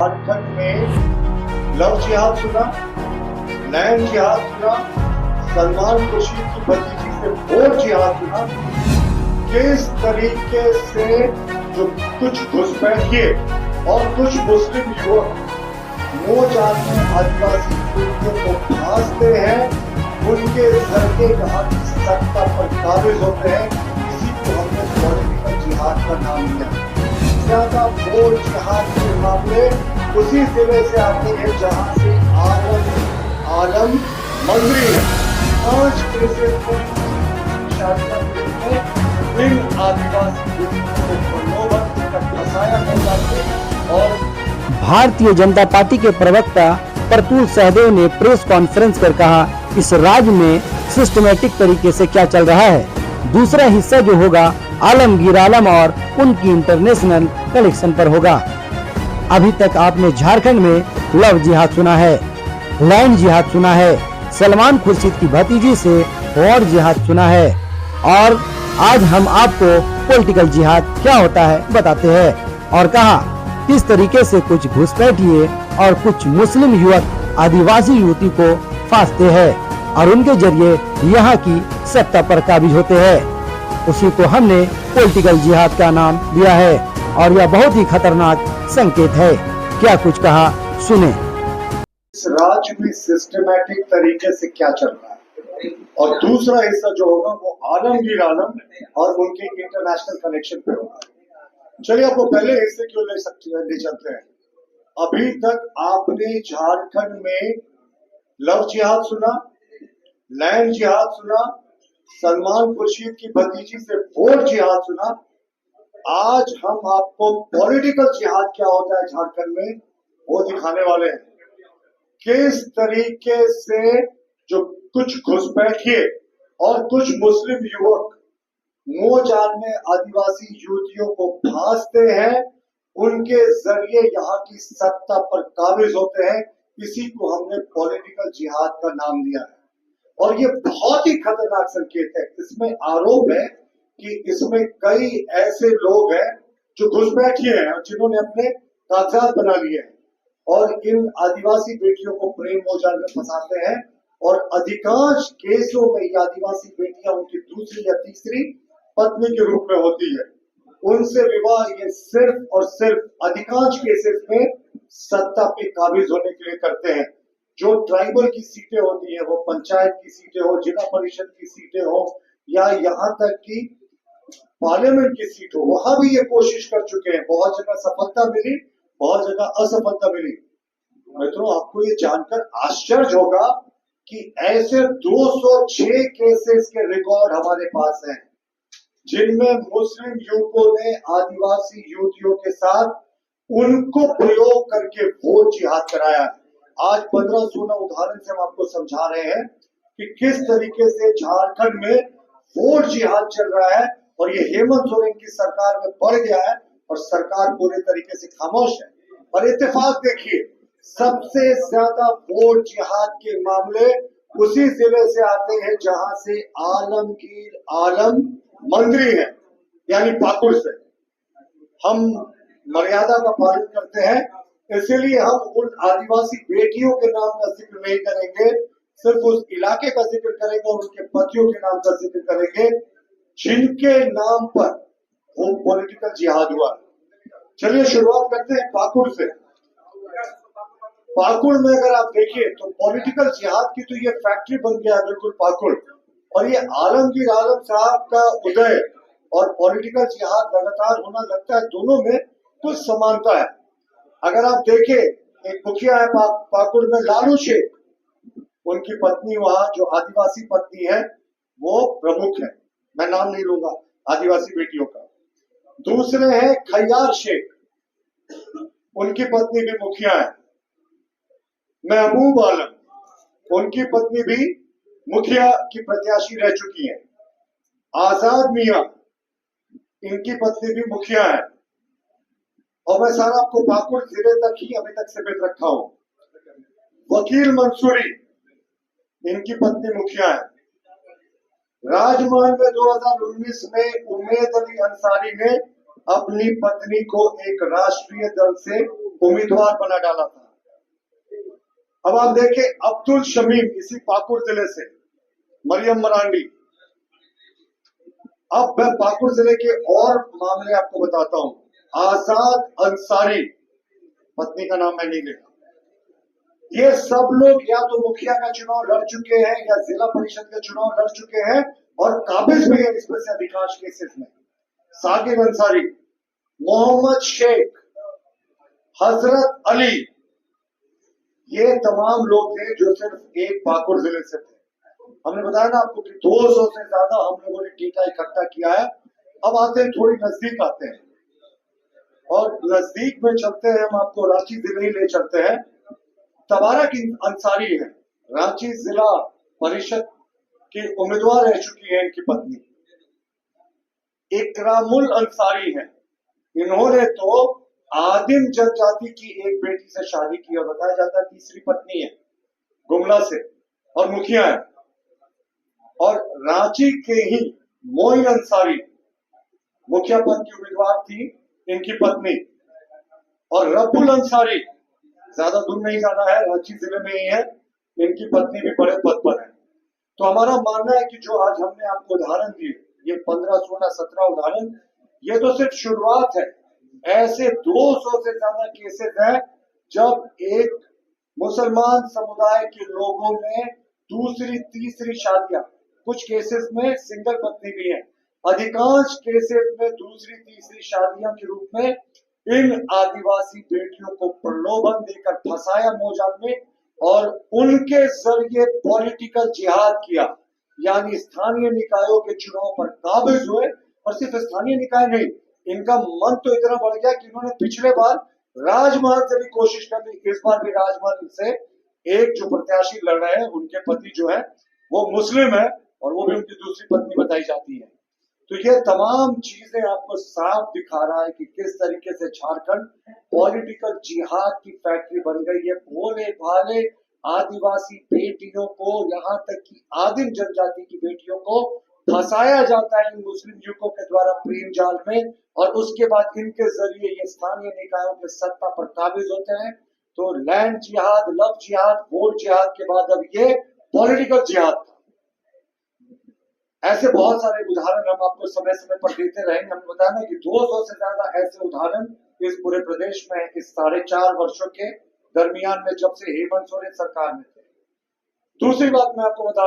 झारखंड में लव जिहाद सुना, लैंड जिहाद सुना, सलमान खुर्शीद की भतीजी से वोट जिहाद सुना। किस तरीके से जो कुछ घुसपैठिए और कुछ मुस्लिम युवक मोच में आदिवासी युवकों को फांसते हैं, उनके जरिए यहाँ की सत्ता पर काबिज होते हैं। इसी को हमने पॉलिटिकल जिहाद का नाम दिया। ज्यादा वोट जिहाद के मामले उसी जिले से आते हैं जहां से आलम मंत्री है। 5 केसेस में इन आदिवासी युवकों को प्रलोभन तक फंसाया गया और भारतीय जनता पार्टी के प्रवक्ता प्रतुल सहदेव ने प्रेस कॉन्फ्रेंस कर कहा, इस राज्य में सिस्टमेटिक तरीके से क्या चल रहा है। दूसरा हिस्सा जो होगा आलमगीर आलम और उनकी इंटरनेशनल कलेक्शन पर होगा। अभी तक आपने झारखंड में लव जिहाद सुना है, लैंड जिहाद सुना है, सलमान खुर्शीद की भतीजी से वोट जिहाद सुना है, और आज हम आपको पॉलिटिकल जिहाद क्या होता है बताते हैं और कहा किस तरीके से कुछ घुसपैठिए और कुछ मुस्लिम युवक आदिवासी युवती को फांसते हैं और उनके जरिए यहाँ की सत्ता पर काबिज होते हैं। उसी को हमने पॉलिटिकल जिहाद का नाम दिया है और यह बहुत ही खतरनाक संकेत है। क्या कुछ कहा, सुने। इस राज्य में सिस्टमैटिक तरीके से क्या चल रहा है, और दूसरा हिस्सा जो होगा वो आलमगीर आलम और उनके इंटरनेशनल कनेक्शन पे होगा। चलिए आपको पहले हिस्से क्यों ले चलते हैं। अभी तक आपने झारखंड में लव जिहाद सुना, लैंड जिहाद सुना, सलमान खुर्शीद की भतीजी से वोट जिहाद सुना। आज हम आपको पॉलिटिकल जिहाद क्या होता है झारखंड में वो दिखाने वाले हैं। किस तरीके से जो कुछ घुसपैठिए और कुछ मुस्लिम युवक मोजाल में आदिवासी युवतियों को फांसते हैं, उनके जरिए यहाँ की सत्ता पर काबिज होते हैं। इसी को हमने पॉलिटिकल जिहाद का नाम दिया है और ये बहुत ही खतरनाक संकेत है। इसमें आरोप है कि इसमें कई ऐसे लोग हैं जो घुसपैठिए हैं और जिन्होंने अपने कागजात बना लिए हैं और इन आदिवासी बेटियों को प्रेम मोजाल में फंसाते हैं, और अधिकांश केसों में ये आदिवासी बेटियां उनकी दूसरी या तीसरी पत्नी के रूप में होती है। उनसे विवाह ये सिर्फ और सिर्फ अधिकांश केसेस में सत्ता पे काबिज होने के लिए करते हैं। जो ट्राइबल की सीटें होती हैं, वो पंचायत की सीटें हो, जिला परिषद की सीटें हो, या यहाँ तक कि पार्लियामेंट की सीट हो, वहां भी ये कोशिश कर चुके हैं। बहुत जगह सफलता मिली, बहुत जगह असफलता मिली। मित्रों, आपको ये जानकर आश्चर्य होगा कि ऐसे 206 केसेस के रिकॉर्ड हमारे पास हैं जिनमें मुस्लिम युवकों ने आदिवासी युवतियों के साथ उनको प्रयोग करके वोट जिहाद कराया। आज 15-16 उदाहरण से हम आपको समझा रहे हैं कि किस तरीके से झारखंड में वोट जिहाद चल रहा है, और ये हेमंत सोरेन की सरकार में बढ़ गया है और सरकार पूरे तरीके से खामोश है। और इत्तेफाक देखिए, सबसे ज्यादा वोट जिहाद के मामले उसी जिले से आते हैं जहां से आलमगीर आलम मंत्री है, यानी पाकुड़ से। हम मर्यादा का पालन करते हैं, इसलिए हम उन आदिवासी बेटियों के नाम का जिक्र नहीं करेंगे, सिर्फ उस इलाके का जिक्र करेंगे और उनके पतियों के नाम का जिक्र करेंगे जिनके नाम पर वो पॉलिटिकल जिहाद हुआ। चलिए शुरुआत करते हैं पाकुड़ से। पाकुड़ में अगर आप देखिए तो पॉलिटिकल जिहाद की तो ये फैक्ट्री बन गया है बिल्कुल पाकुड़, और ये आलमगीर आलम साहब का उदय और पॉलिटिकल जिहाद लगातार होना लगता है, दोनों में कुछ समानता है। अगर आप देखें, एक मुखिया है पाकुड़ में लालू शेख, उनकी पत्नी वहां जो आदिवासी पत्नी है वो प्रमुख है, मैं नाम नहीं लूंगा आदिवासी बेटियों का। दूसरे हैं खैयार शेख, उनकी पत्नी भी मुखिया है। महबूब आलम, उनकी पत्नी भी मुखिया की प्रत्याशी रह चुकी हैं। आजाद मियां, इनकी पत्नी भी मुखिया है। और मैं सारा आपको पाकुड़ जिले तक ही अभी तक सीमित रखा हूं। वकील मंसूरी, इनकी पत्नी मुखिया है। राजमहल में 2019 में उम्मेद अली अंसारी ने अपनी पत्नी को एक राष्ट्रीय दल से उम्मीदवार बना डाला था। अब आप देखें, अब्दुल शमीम इसी पाकुड़ जिले से, मरियम मरांडी। अब मैं पाकुड़ जिले के और मामले आपको बताता हूं। आजाद अंसारी, पत्नी का नाम मैं नहीं लेता, ये सब लोग या तो मुखिया का चुनाव लड़ चुके हैं या जिला परिषद का चुनाव लड़ चुके हैं और काबिज भी है इसमें से अधिकांश केसेस में। साकिब अंसारी, मोहम्मद शेख, हजरत अली, ये तमाम लोग थे जो सिर्फ एक पाकुड़ जिले से थे। हमने बताया ना आपको कि 200 से ज्यादा हम लोगों ने टीका इकट्ठा किया है। अब आते हैं, थोड़ी नजदीक आते हैं और नजदीक में चलते हैं, हम आपको रांची जिले ही ले चलते हैं। तबारक अंसारी है, रांची जिला परिषद की उम्मीदवार रह चुकी है इनकी पत्नी। इकरामुल अंसारी है, इन्होंने तो आदिम जनजाति की एक बेटी से शादी की और बताया जाता है तीसरी पत्नी है, गुमला से, और मुखिया है। और रांची के ही मोइन अंसारी मुखिया पद की उम्मीदवार थी, इनकी पत्नी। और रब्बुल अंसारी ज्यादा दूर नहीं जाना है, रांची जिले में ही है, इनकी पत्नी भी बड़े पद पर है। तो हमारा मानना है कि जो आज हमने आपको उदाहरण दिए, ये 15, 16, 17 उदाहरण, ये तो सिर्फ शुरुआत है। ऐसे 200 से ज्यादा केसेस हैं जब एक मुसलमान समुदाय के लोगों ने दूसरी तीसरी शादियां, कुछ केसेस में सिंगल पत्नी भी है, अधिकांश केसेस में दूसरी तीसरी शादियां के रूप में इन आदिवासी बेटियों को प्रलोभन देकर फंसाया मोहजाल में और उनके जरिए पॉलिटिकल जिहाद किया। यानी स्थानीय निकायों के चुनाव पर काबिज हुए। और सिर्फ स्थानीय निकाय नहीं, इनका मन तो इतना बढ़ गया कि इन्होंने पिछले बार राजमहल से भी कोशिश कर ली। इस बार भी राजमहल से एक जो प्रत्याशी लड़ रहे हैं, उनके पति जो है वो मुस्लिम है और वो भी उनकी दूसरी पत्नी बताई जाती है। तो ये तमाम चीजें आपको साफ दिखा रहा है कि किस तरीके से झारखंड पॉलिटिकल जिहाद की फैक्ट्री बन गई है। भोले भाले आदिवासी बेटियों को, यहाँ तक कि आदिम जनजाति की बेटियों को फंसाया जाता है इन मुस्लिम युवकों के द्वारा प्रेम जाल में, और उसके बाद इनके जरिए ये स्थानीय निकायों के सत्ता पर काबिज होते हैं। तो लैंड जिहाद, लव जिहाद, वोट जिहाद के बाद अब ये पॉलिटिकल जिहाद। ऐसे बहुत सारे उदाहरण हम आपको समय समय पर देते रहेंगे। हम बताया ना कि 200 से ज्यादा ऐसे उदाहरण इस पूरे प्रदेश में इस 4.5 वर्षों के दरमियान में, जब से हेमंत सोरेन सरकार में थे। दूसरी बात मैं आपको बता